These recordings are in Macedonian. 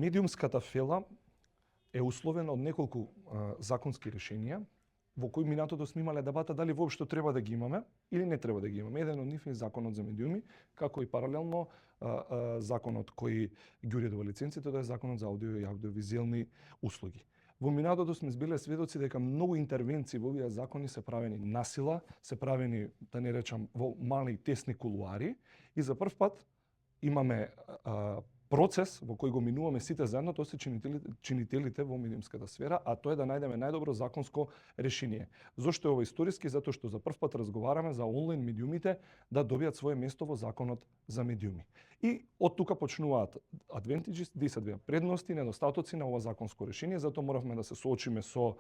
Медиумската фела е условена од неколку законски решенија, во кои минатото сме имале дебата дали воопшто треба да ги имаме или не треба да ги имаме. Еден од нив е законот за медиуми, како и паралелно законот кој ги уредува лиценците, тоа е законот за аудио и аудиовизуелни услуги. Во минатото сме биле сведоци дека многу интервенции во овие закони се правени насила, се правени, да не речам, во мали тесни кулуари, и за прв пат имаме процес во кој го минуваме сите заедно, тоа се чинителите во медиумската сфера, а тоа е да најдеме најдобро законско решение. Зошто е ова историски? Затоа што за прв пат разговараме за онлайн медиумите да добијат свое место во законот за медиуми. И од тука почнуваат advantages, десет предности, недостатоци на ова законско решение, затоа моравме да се соочиме со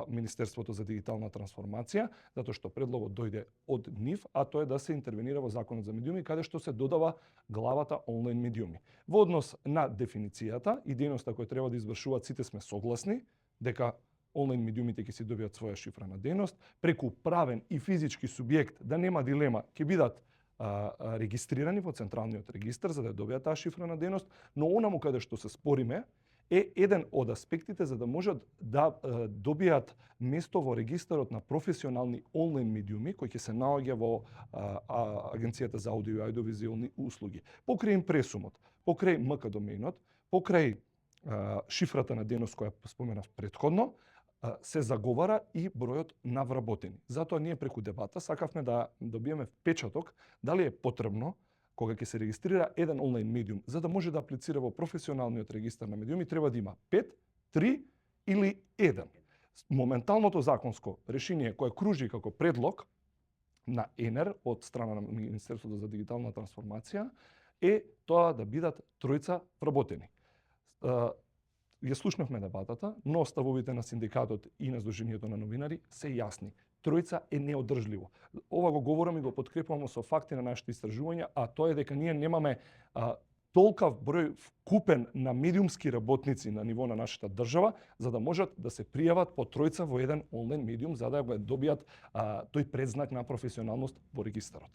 Министерството за дигитална трансформација, затоа што предлогот дојде од нив, а тоа е да се интервенира во законот за медиуми, каде што се додава главата онлайн медиуми. Во однос на дефиницијата и дејноста која треба да извршуваат, сите сме согласни дека онлайн медиумите ќе си добијат своја шифрена дејност, преку правен и физички субјект, да нема дилема, ќе бидат регистрирани во Централниот регистар за да добијат таа шифрена дејност, но онаму каде што се спориме е еден од аспектите за да можат да добијат место во регистарот на професионални онлайн медиуми кој ќе се наоѓа во Агенцијата за аудио и аудиовизуелни услуги. Покрај импресумот, покрај МК домејнот, покрај шифрата на дејност која споменав претходно, се заговара и бројот на вработени. Затоа ние преку дебата сакавме да добиеме впечаток дали е потребно кога ќе се регистрира еден онлайн медиум, за да може да аплицира во професионалниот регистар на медиуми, треба да има 5, 3 или 1. Моменталното законско решение кое кружи како предлог на ЕНЕР од страна на Министерството за дигитална трансформација е тоа да бидат тројца вработени. Ја слушнавме дебатата, но ставовите на синдикатот и на Сдруженијето на новинари се јасни. Тројца е неодржливо. Ова го говорам и го подкрепувам со факти на нашите истражувања, а тоа е дека ние немаме толкав број вкупен на медиумски работници на ниво на нашата држава, за да можат да се пријават по тројца во еден онлайн медиум, за да го добијат тој предзнак на професионалност во регистарот.